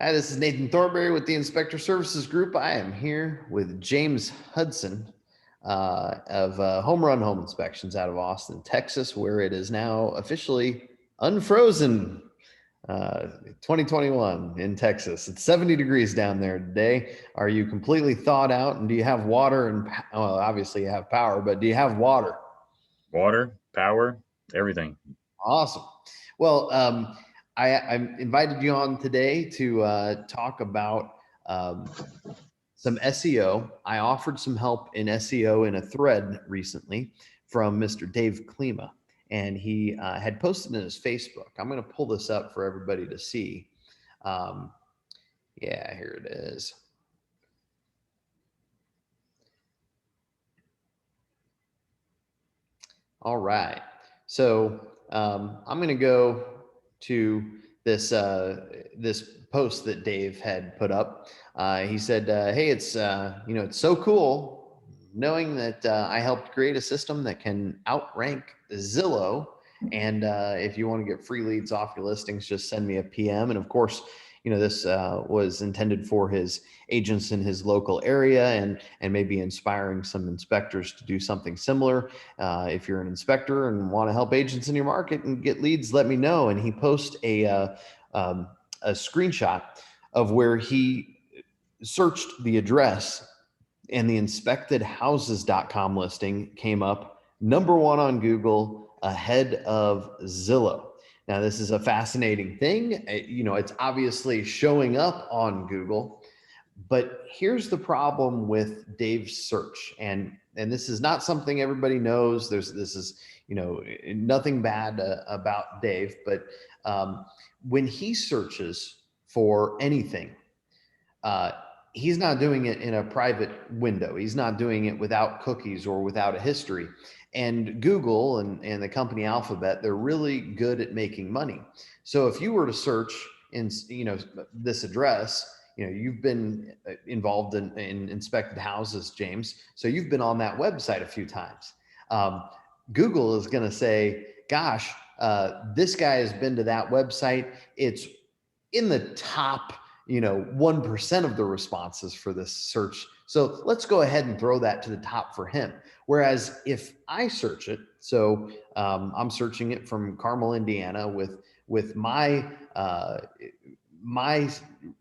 Hi, this is Nathan Thornberry with the Inspector Services Group. I am here with James Hudson of Home Run Home Inspections out of Austin, Texas, where it is now officially unfrozen 2021 in Texas. It's 70 degrees down there today. Are you completely thawed out? And do you have water? And well, obviously you have power, but do you have water? Water, power, everything. Awesome. Well, I invited you on today to talk about some SEO. I offered some help in SEO in a thread recently from Mr. Dave Klima, and he had posted in his Facebook. I'm going to pull this up for everybody to see. Yeah, here it is. All right. So I'm going to go to this post that Dave had put up. He said, "Hey, it's it's so cool knowing that I helped create a system that can outrank Zillow. And if you want to get free leads off your listings, just send me a PM." And of course, this was intended for his agents in his local area and maybe inspiring some inspectors to do something similar. If you're an inspector and want to help agents in your market and get leads, let me know. And he posts a screenshot of where he searched the address, and the inspectedhouses.com listing came up #1 on Google, ahead of Zillow. Now, this is a fascinating thing. It's obviously showing up on Google, but here's the problem with Dave's search. And this is not something everybody knows. This is, nothing bad about Dave, but when he searches for anything, he's not doing it in a private window. He's not doing it without cookies or without a history. And Google and the company Alphabet, they're really good at making money. So if you were to search in, this address, you've been involved in inspected houses, James. So you've been on that website a few times. Google is going to say, gosh, this guy has been to that website. It's in the top 1% of the responses for this search. So let's go ahead and throw that to the top for him. Whereas if I search it, so I'm searching it from Carmel, Indiana, with my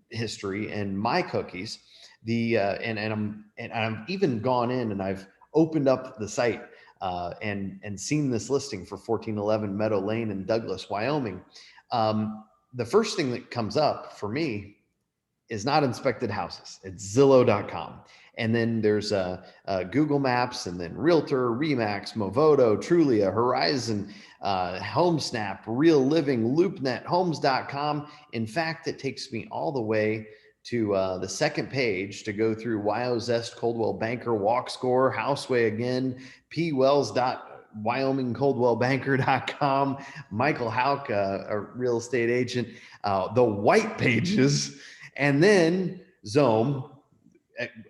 history and my cookies, and I've even gone in and I've opened up the site and seen this listing for 1411 Meadow Lane in Douglas, Wyoming. The first thing that comes up for me is not inspected houses. It's Zillow.com. And then there's Google Maps, and then Realtor, Remax, Movoto, Trulia, Horizon, HomeSnap, Real Living, LoopNet, Homes.com. In fact, it takes me all the way to the second page to go through YOZest, Coldwell Banker, Walk Score, Houseway again, PWells.WyomingColdwellBanker.com, Michael Hauk, a real estate agent, the white pages, and then Zome,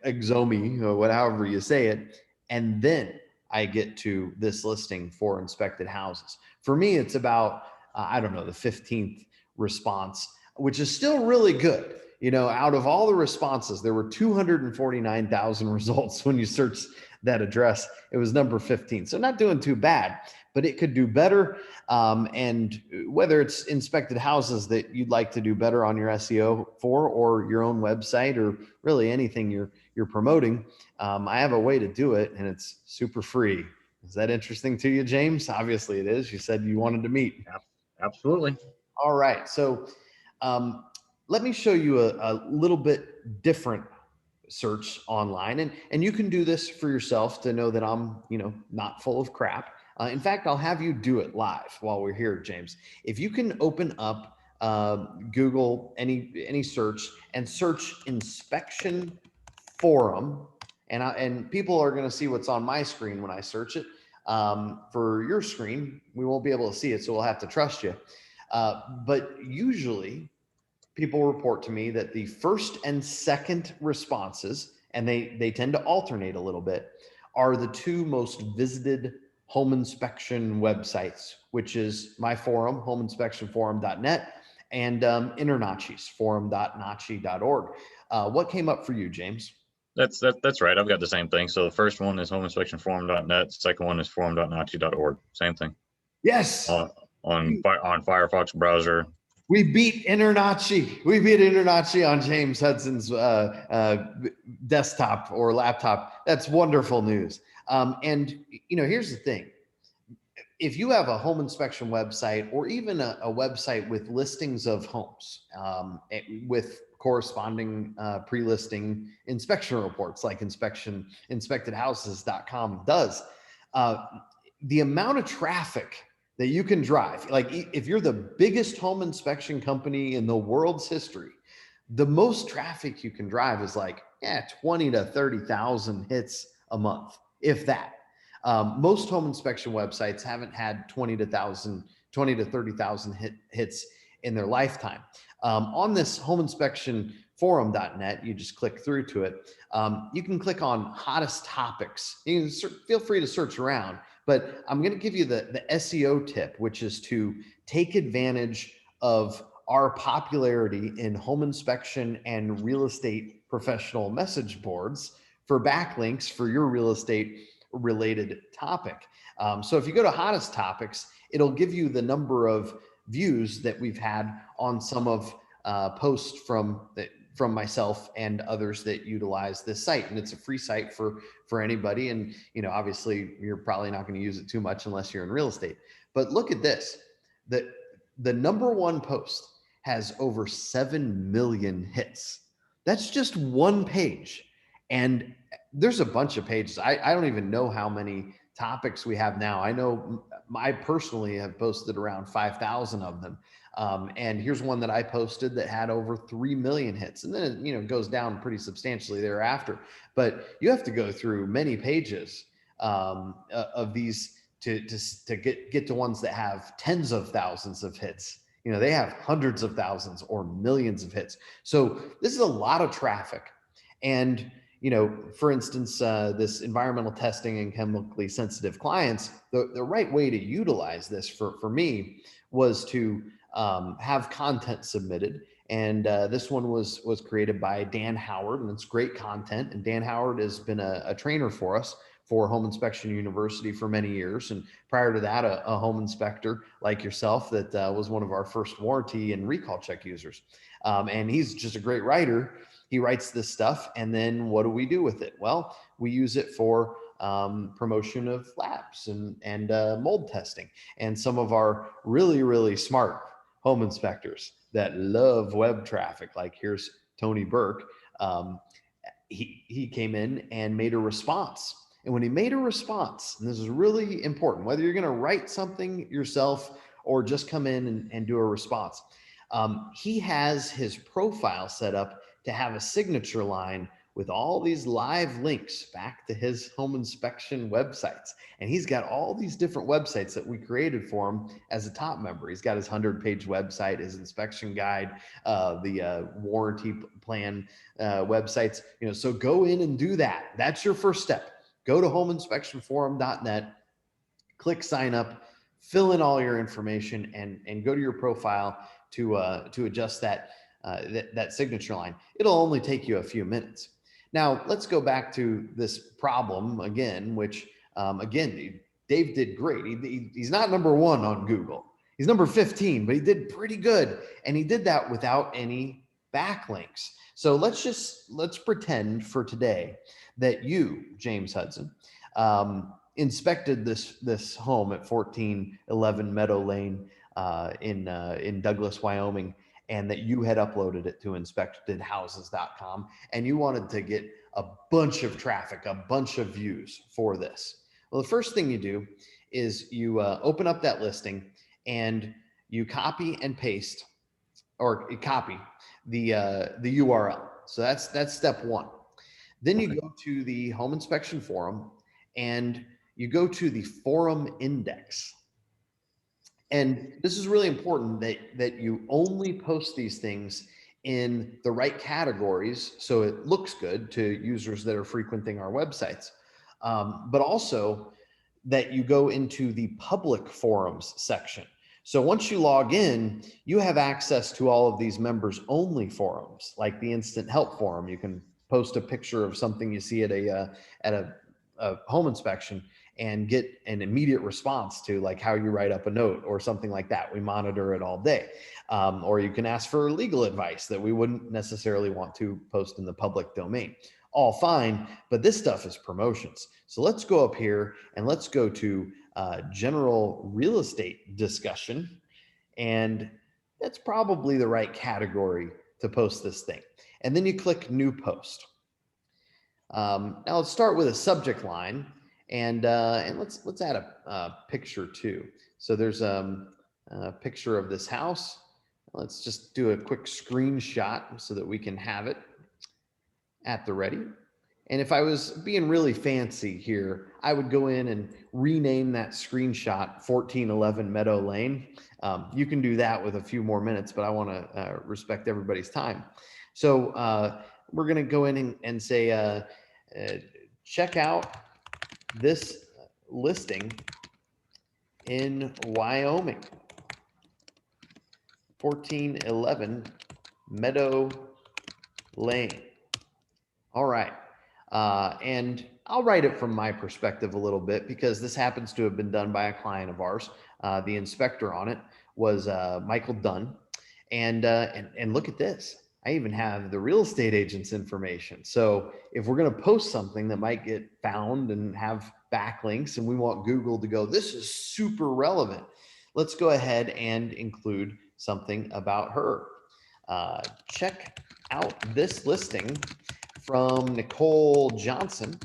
Exomi, or however you say it. And then I get to this listing for inspected houses. For me, it's about, I don't know, the 15th response, which is still really good. Out of all the responses, there were 249,000 results when you search that address. It was number 15. So not doing too bad, but it could do better. And whether it's inspected houses that you'd like to do better on your SEO for, or your own website, or really anything you're promoting, I have a way to do it, and it's super free. Is that interesting to you, James? Obviously it is. You said you wanted to meet. Absolutely. All right. So let me show you a little bit different search online, and you can do this for yourself to know that I'm not full of crap. In fact, I'll have you do it live while we're here, James. If you can open up Google, any search, and search inspection forum, and people are going to see what's on my screen when I search it. For your screen, we won't be able to see it, so we'll have to trust you. But usually people report to me that the first and second responses, and they tend to alternate a little bit, are the two most visited home inspection websites, which is my forum, homeinspectionforum.net, and Internachis, forum.nachi.org. What came up for you, James? That's right. I've got the same thing. So the first one is homeinspectionforum.net. Second one is forum.nachi.org. Same thing. Yes. On on Firefox browser. We beat Internachi. We beat Internachi on James Hudson's desktop or laptop. That's wonderful news. And here's the thing: if you have a home inspection website or even a website with listings of homes with corresponding pre-listing inspection reports like inspectedhouses.com does, the amount of traffic that you can drive, like if you're the biggest home inspection company in the world's history, the most traffic you can drive is like 20 to 30,000 hits a month, if that. Most home inspection websites haven't had 20 to 30,000 hits in their lifetime. On this homeinspectionforum.net, you just click through to it. You can click on hottest topics. You can feel free to search around, but I'm going to give you the SEO tip, which is to take advantage of our popularity in home inspection and real estate professional message boards for backlinks for your real estate related topic. So if you go to hottest topics, it'll give you the number of views that we've had on some of posts from myself and others that utilize this site. And it's a free site for anybody. And, obviously you're probably not going to use it too much unless you're in real estate. But look at this, the number one post has over 7 million hits. That's just one page. And there's a bunch of pages. I don't even know how many topics we have now. I know I personally have posted around 5,000 of them. And here's one that I posted that had over 3 million hits. And then it goes down pretty substantially thereafter. But you have to go through many pages of these to get to ones that have tens of thousands of hits. They have hundreds of thousands or millions of hits. So this is a lot of traffic. And for instance, this environmental testing and chemically sensitive clients, the right way to utilize this for me was to have content submitted. And this one was created by Dan Howard, and it's great content. And Dan Howard has been a trainer for us for Home Inspection University for many years. And prior to that, a home inspector like yourself that was one of our first warranty and recall check users. And he's just a great writer. He writes this stuff, and then what do we do with it? Well, we use it for promotion of labs and mold testing. And some of our really, really smart home inspectors that love web traffic, like here's Tony Burke, he came in and made a response. And when he made a response, and this is really important, whether you're going to write something yourself or just come in and do a response, he has his profile set up to have a signature line with all these live links back to his home inspection websites. And he's got all these different websites that we created for him as a top member. He's got his 100-page website, his inspection guide, the warranty plan websites. So go in and do that. That's your first step. Go to homeinspectionforum.net, click sign up, fill in all your information, and go to your profile to adjust that signature line. It'll only take you a few minutes. Now, let's go back to this problem again, which, again, Dave did great. He's not number one on Google. He's number 15, but he did pretty good. And he did that without any backlinks. So let's pretend for today that you, James Hudson, inspected this home at 1411 Meadow Lane in Douglas, Wyoming, and that you had uploaded it to inspectedhouses.com, and you wanted to get a bunch of traffic, a bunch of views for this. Well, the first thing you do is you open up that listing and you copy and paste, or copy the URL. So that's step one. Then you go to the home inspection forum and you go to the forum index. And this is really important that you only post these things in the right categories so it looks good to users that are frequenting our websites. But also that you go into the public forums section. So once you log in, you have access to all of these members only forums, like the instant help forum. You can post a picture of something you see at a home inspection and get an immediate response to, like, how you write up a note or something like that. We monitor it all day. Or you can ask for legal advice that we wouldn't necessarily want to post in the public domain. All fine, but this stuff is promotions. So let's go up here and let's go to general real estate discussion. And that's probably the right category to post this thing. And then you click new post. Now let's start with a subject line, and let's add a picture too. So there's a picture of this house. Let's just do a quick screenshot so that we can have it at the ready. And if I was being really fancy here, I would go in and rename that screenshot 1411 Meadow Lane. You can do that with a few more minutes, but I want to respect everybody's time. So we're going to go in and say, check out this listing in Wyoming, 1411 Meadow Lane. All right. And I'll write it from my perspective a little bit, because this happens to have been done by a client of ours. The inspector on it was Michael Dunn. And look at this. I even have the real estate agent's information. So if we're going to post something that might get found and have backlinks, and we want Google to go, this is super relevant, let's go ahead and include something about her. Check out this listing from Nicole Johnson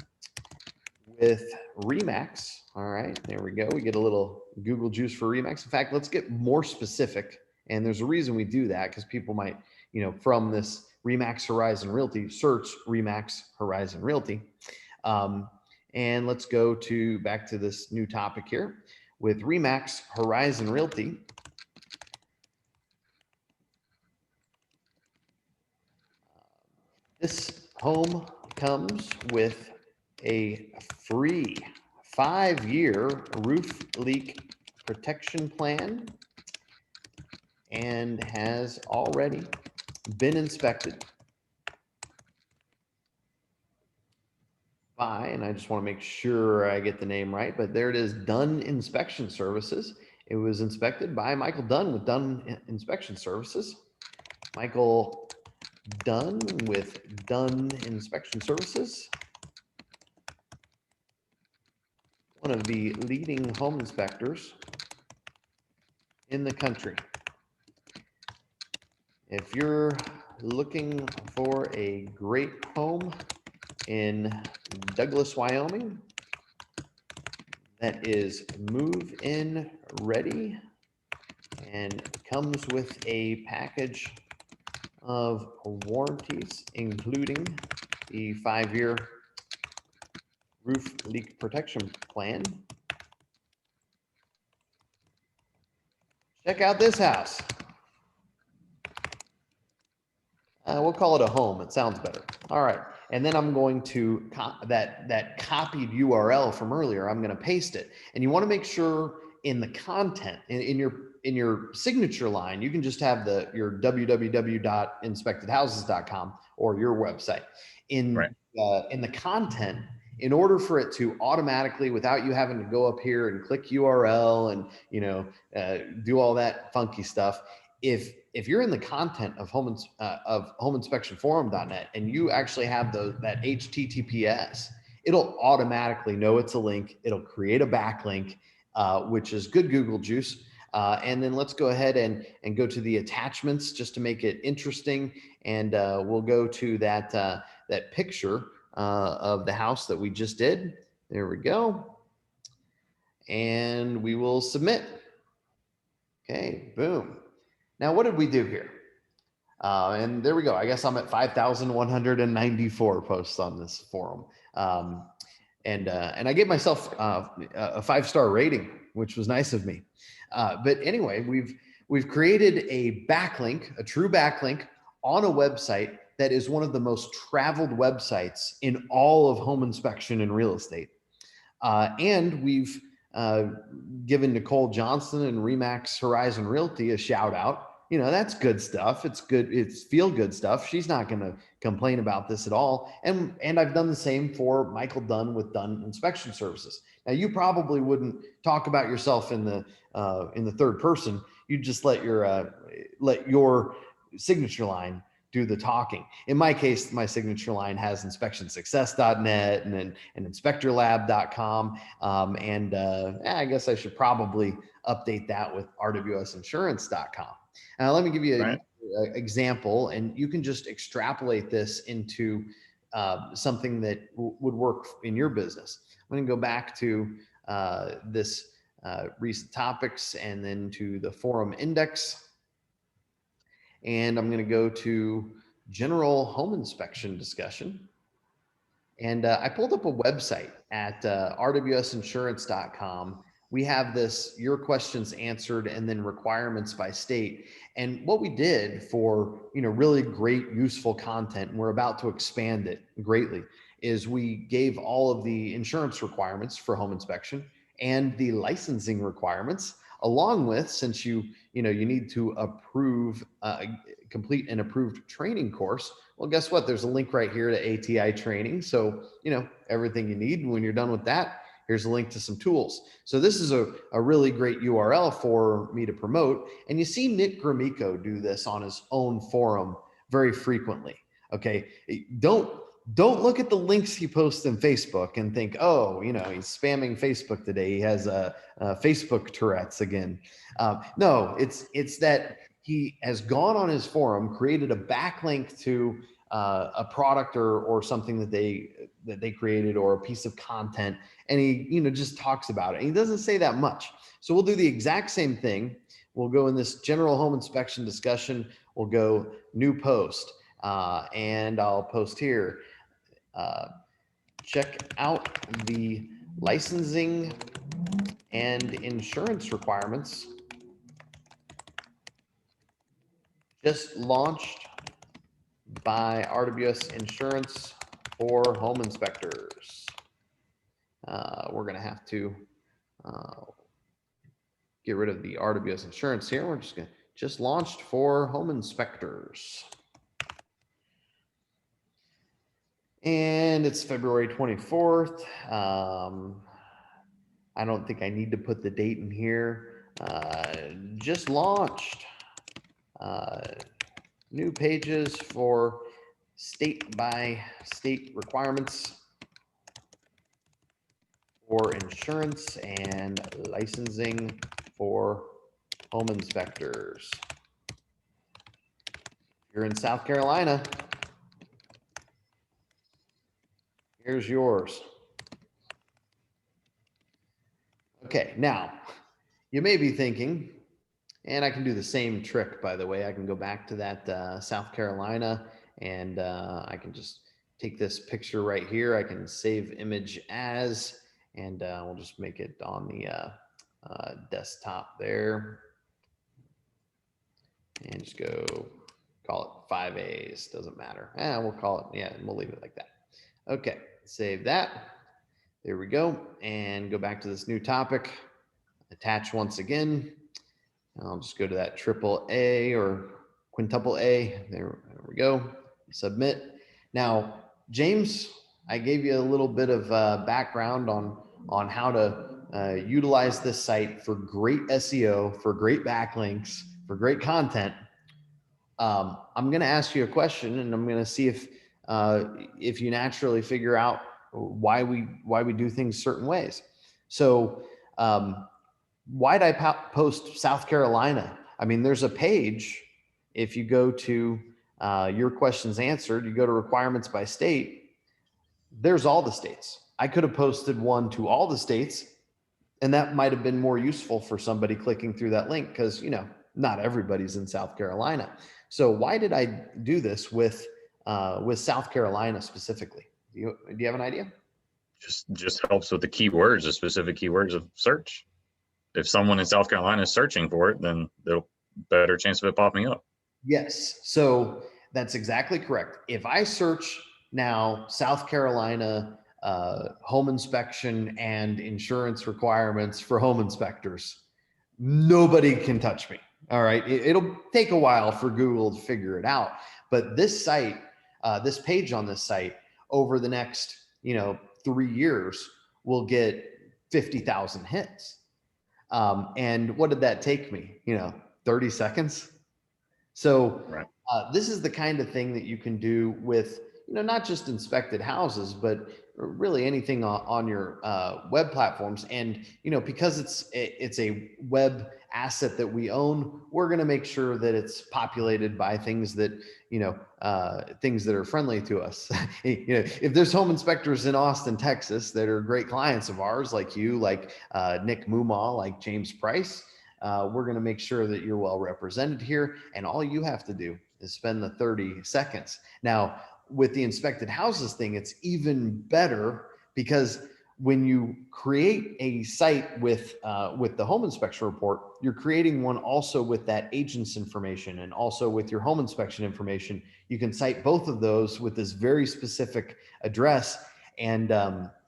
with Remax. All right, there we go. We get a little Google juice for Remax. In fact, let's get more specific. And there's a reason we do that, because people might, from this Remax Horizon Realty, search Remax Horizon Realty. And let's go back to this new topic here with Remax Horizon Realty. This home comes with a free 5-year roof leak protection plan and has already been inspected by, and I just want to make sure I get the name right, but there it is, Dunn Inspection Services. It was inspected by Michael Dunn with Dunn Inspection Services. Michael Dunn with Dunn Inspection Services, one of the leading home inspectors in the country. If you're looking for a great home in Douglas, Wyoming, that is move-in ready and comes with a package of warranties, including the 5-year roof leak protection plan, check out this house. We'll call it a home. It sounds better. All right. And then I'm going to that copied URL from earlier, I'm going to paste it. And you want to make sure in the content, in your signature line, you can just have your www.inspectedhouses.com or your website. In the content, in order for it to automatically, without you having to go up here and click URL and do all that funky stuff, if you're in the content of homeinspectionforum.net and you actually have that HTTPS, it'll automatically know it's a link. It'll create a backlink, which is good Google juice. And then let's go ahead and go to the attachments just to make it interesting. And we'll go to that picture of the house that we just did. There we go. And we will submit. Okay, boom. Now, what did we do here? And there we go. I guess I'm at 5,194 posts on this forum. And I gave myself a 5-star rating, which was nice of me. But anyway, we've created a backlink, a true backlink on a website that is one of the most traveled websites in all of home inspection and real estate. And we've giving Nicole Johnson and Remax Horizon Realty a shout out. You know, that's good stuff. It's good. It's feel good stuff. She's not going to complain about this at all. And I've done the same for Michael Dunn with Dunn Inspection Services. Now, you probably wouldn't talk about yourself in the third person. You just let your signature line do the talking. In my case, my signature line has inspectionsuccess.net and inspectorlab.com. I guess I should probably update that with rwsinsurance.com. Now, let me give you an example, and you can just extrapolate this into something that would work in your business. I'm going to go back to this recent topics and then to the forum index. And I'm going to go to general home inspection discussion. And I pulled up a website at rwsinsurance.com. We have this your questions answered and then requirements by state. And what we did for, really great, useful content, and we're about to expand it greatly, is we gave all of the insurance requirements for home inspection and the licensing requirements, along with, since you need to complete an approved training course. Well, guess what? There's a link right here to ATI training. So, everything you need. And when you're done with that, here's a link to some tools. So this is a really great URL for me to promote. And you see Nick Gromyko do this on his own forum very frequently. Okay. Don't look at the links he posts in Facebook and think, oh, he's spamming Facebook today. He has Facebook Tourette's again. No, it's that he has gone on his forum, created a backlink to a product or something that they created, or a piece of content, and he just talks about it. And he doesn't say that much. So we'll do the exact same thing. We'll go in this general home inspection discussion. We'll go new post, and I'll post here. Check out the licensing and insurance requirements just launched by RWS Insurance for home inspectors. We're going to have to get rid of the RWS Insurance here. We're just launched for home inspectors. And it's February 24th. I don't think I need to put the date in here. Just launched. New pages for state by state requirements for insurance and licensing for home inspectors. If you're in South Carolina, here's yours. Okay, now you may be thinking, and I can do the same trick, by the way. I can go back to that South Carolina, and I can just take this picture right here. I can save image as, and we'll just make it on the desktop there. And just go call it 5As, doesn't matter. We'll call it, we'll leave it like that. Okay, save that. There we go. And go back to this new topic, attach once again. I'll just go to that AAA or quintuple A. There we go. Submit. Now, James, I gave you a little bit of background on how to utilize this site for great SEO, for great backlinks, for great content. I'm going to ask you a question, and I'm going to see if you naturally figure out why we do things certain ways. So, why'd I post South Carolina? I mean, there's a page. If you go to your questions answered, you go to requirements by state, there's all the states. I could have posted one to all the states, and that might have been more useful for somebody clicking through that link, because not everybody's in South Carolina. So why did I do this with South Carolina specifically? Do you have an idea? Just helps with the keywords, the specific keywords of search. If someone in South Carolina is searching for it, then there'll better chance of it popping up. Yes. So that's exactly correct. If I search now South Carolina home inspection and insurance requirements for home inspectors. Nobody can touch me. All right. It'll take a while for Google to figure it out. But this site, this page on this site over the next, 3 years will get 50,000 hits. And what did that take me? 30 seconds. So Right. this is the kind of thing that you can do with, not just inspected houses, but really anything on your web platforms. And, because it's a web asset that we own, we're going to make sure that it's populated by things that, things that are friendly to us. If there's home inspectors in Austin, Texas, that are great clients of ours, like you, like Nick Mumaw, like James Price, we're going to make sure that you're well represented here. And all you have to do is spend the 30 seconds. Now, with the inspected houses thing, it's even better because when you create a site with the home inspection report, you're creating one also with that agent's information and also with your home inspection information. You can cite both of those with this very specific address. And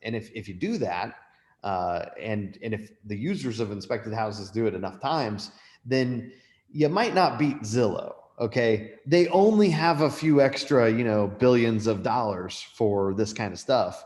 if you do that, and if the users of inspected houses do it enough times, then you might not beat Zillow. Okay. They only have a few extra, billions of dollars for this kind of stuff,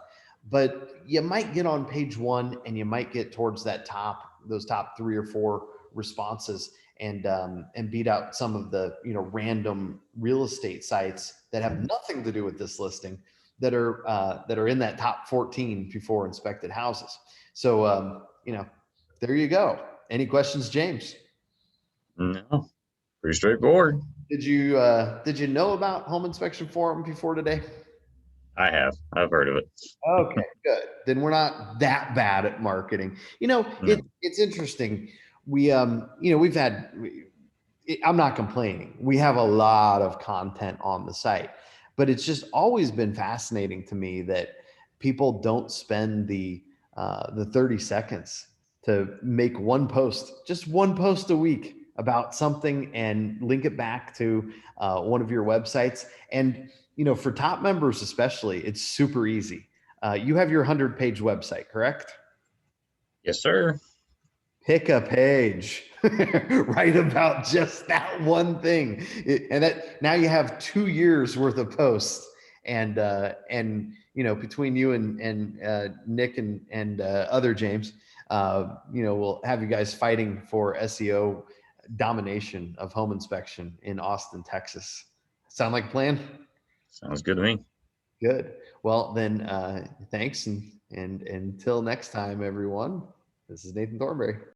but you might get on page one and you might get towards those top 3 or 4 responses and beat out some of the, random real estate sites that have nothing to do with this listing that are in that top 14 before inspected houses. So, there you go. Any questions, James? No, pretty straightforward. Did you know about Home Inspection Forum before today? I've heard of it. Okay, good. Then we're not that bad at marketing. No. It's interesting. We've had. I'm not complaining. We have a lot of content on the site, but it's just always been fascinating to me that people don't spend the 30 seconds to make just one post a week about something and link it back to one of your websites. And, for top members, especially, it's super easy. You have your 100-page website, correct? Yes, sir. Pick a page, write about just that one thing. And that now you have 2 years worth of posts. And between you and Nick and other James, we'll have you guys fighting for SEO domination of home inspection in Austin, Texas. Sound like a plan? Sounds good to me. Good. Well, then, thanks. And until next time, everyone, this is Nathan Thornberry.